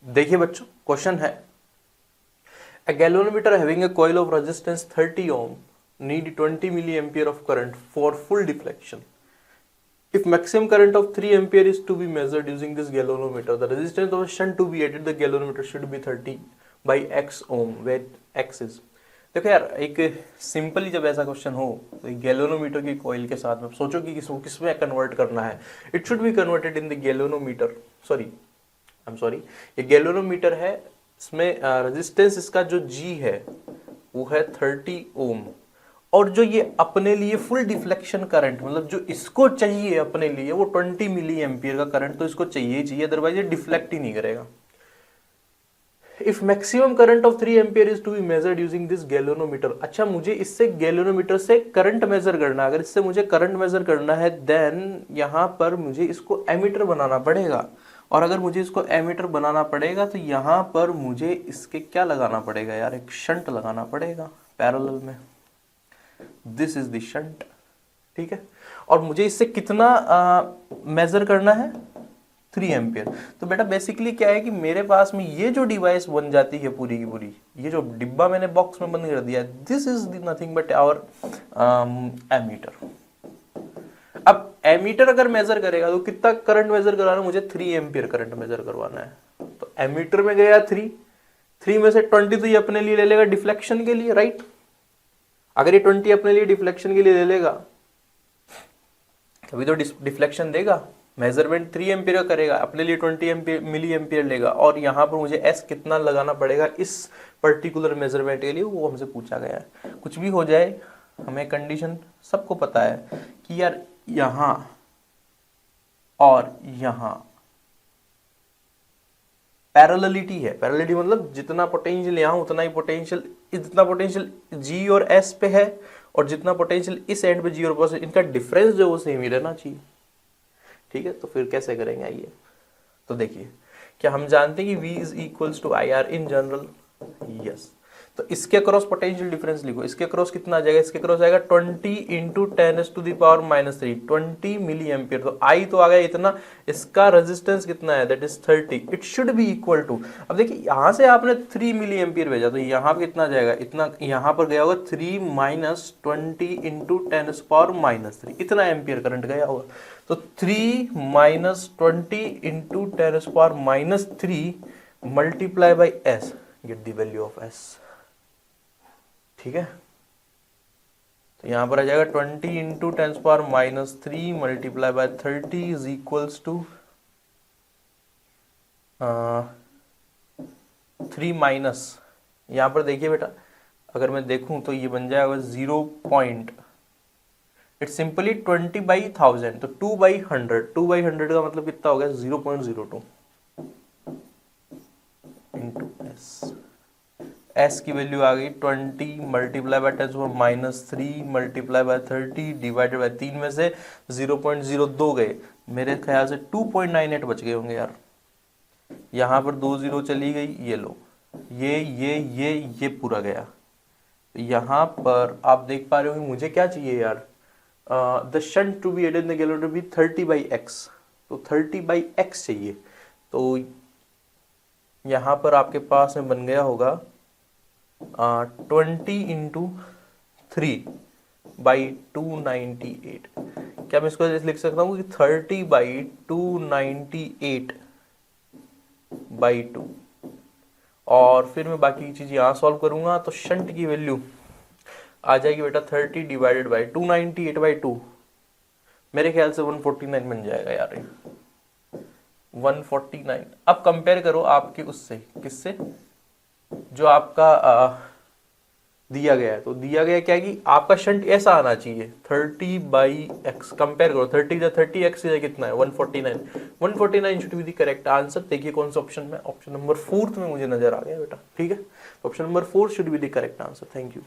देखिए बच्चों, क्वेश्चन है a galvanometer having a coil of resistance 30 ohm need 20 milliampere of current for full deflection. If maximum current of 3 ampere is to be measured using this galvanometer, the resistance of a shunt to be added the galvanometer should be 30 by x ohm, where x is. देखो यार, एक simply जब ऐसा question हो तो galvanometer की coil के साथ में सोचो कि किसको किसमें कन्वर्ट करना है. It should be converted in the galvanometer. Sorry, ये गैल्वेनोमीटर है, इसमें रेजिस्टेंस इसका जो G है वो है 30 ओम, और जो ये अपने लिए फुल डिफ्लेक्शन करंट मतलब जो इसको चाहिए अपने लिए वो 20 मिली एम्पियर का करंट तो इसको चाहिए, अदरवाइज ये डिफ्लेक्ट ही नहीं करेगा. If maximum current of 3 ampere is to be measured using this galvanometer. अच्छा, मुझे इससे गैल्वेनोमीटर से करंट मेजर करना है. अगर इससे मुझे करंट मेजर करना है देन यहां पर मुझे इसको एमीटर बनाना पड़ेगा, और अगर मुझे इसको एमीटर बनाना पड़ेगा तो यहां पर मुझे इसके क्या लगाना पड़ेगा यार, एक शंट लगाना पड़ेगा पैरेलल में. This is the shunt. ठीक है, और मुझे इससे कितना मेजर करना है, 3 एम्पियर. तो बेटा बेसिकली क्या है कि मेरे पास में ये जो डिवाइस बन जाती है पूरी की पूरी, ये जो डिब्बा मैंने बॉक्स में बंद कर दिया, this is nothing but our ammeter. अब एमीटर अगर मेजर करेगा तो कितना करंट मेजर करवाना, मुझे 3 एम्पियर करंट मेजर करवाना है. तो एमीटर में गया 3 में से 20 तो ये अपने लिए ले लेगा डिफ्लेक्शन के लिए, राइट. अगर ये 20 अपने लिए डिफ्लेक्शन के लिए ले लेगा तभी तो डिफ्लेक्शन देगा. मेजरमेंट 3 एम्पियर का करेगा, अपने लिए 20 मिली एम्पियर लेगा, और यहाँ पर मुझे एस कितना लगाना पड़ेगा इस पर्टिकुलर मेजरमेंट के लिए वो हमसे पूछा गया है. कुछ भी हो जाए हमें कंडीशन सबको पता है कि यार यहां और यहां पैरेललिटी है. पैरेललिटी मतलब जितना पोटेंशियल यहां उतना ही पोटेंशियल, जितना पोटेंशियल जी और एस पे है और जितना पोटेंशियल इस एंड पे जी और एस, इनका डिफरेंस जो वो सेम ही रहना चाहिए. ठीक है, तो फिर कैसे करेंगे आइए. तो देखिए, क्या हम जानते हैं कि V is equals to I R in general. Yes, तो इसके अक्रॉस पोटेंशियल डिफरेंस लिखो. इसके अक्रॉस कितना आ जाएगा, इसके अक्रॉस आएगा 20 इंटू 10⁻³ 20 मिली एम्पियर. तो आई तो आ गया इतना, इसका रेजिस्टेंस कितना है, that is 30. It should be equal to, अब देखिए यहां से आपने 3 मिली एम्पियर भेजा तो यहां पर कितना जाएगा, इतना यहां पर गया होगा 3 माइनस 20 इंटू 10⁻³ इतना एम्पियर करंट गया होगा. तो 3 minus 20 into 10⁻³ multiply by S, get the value of S. ठीक है, तो यहां पर आ जाएगा 20 into 10⁻³ multiply by 30 is equals to 3 minus, यहां पर देखिए बेटा अगर मैं देखूं तो ये बन जाएगा 0. इट्स सिंपली 20/1000, तो 2/100 का मतलब कितना हो गया 0.02 इंटू एस. एस की वैल्यू आ गई 20 multiply by 10⁻³ multiply by 30 divided by 3 में से 0.02 गए, मेरे ख्याल से 2.98 बच गए होंगे यार. यहां पर 2 0 चली गई, ये लो, ये पूरा गया. यहां पर आप देख पा रहे हो मुझे क्या चाहिए यार, the shunt to be added in the galvanometer be 30/x, तो 30/x चाहिए. तो यहां पर आपके पास में बन गया होगा 20 इंटू 3/298. क्या मैं इसको लिख सकता हूँ कि 30/298/2, और फिर मैं बाकी की चीज यहां सॉल्व करूंगा तो शंट की वैल्यू आ जाएगी बेटा 30 डिवाइडेड बाई 298/2, मेरे ख्याल से 149 बन जाएगा यार, 149. अब कंपेयर करो आपके उससे, किससे, जो आपका दिया गया है. तो दिया गया क्या है कि आपका शंट ऐसा आना चाहिए 30/x. कंपेयर करो 30x कितना है 149 should be the correct answer. देखिए कौन सा ऑप्शन में, ऑप्शन नंबर 4 में मुझे नजर आ गया बेटा. ठीक है, option number 4 should be the correct answer. Thank you.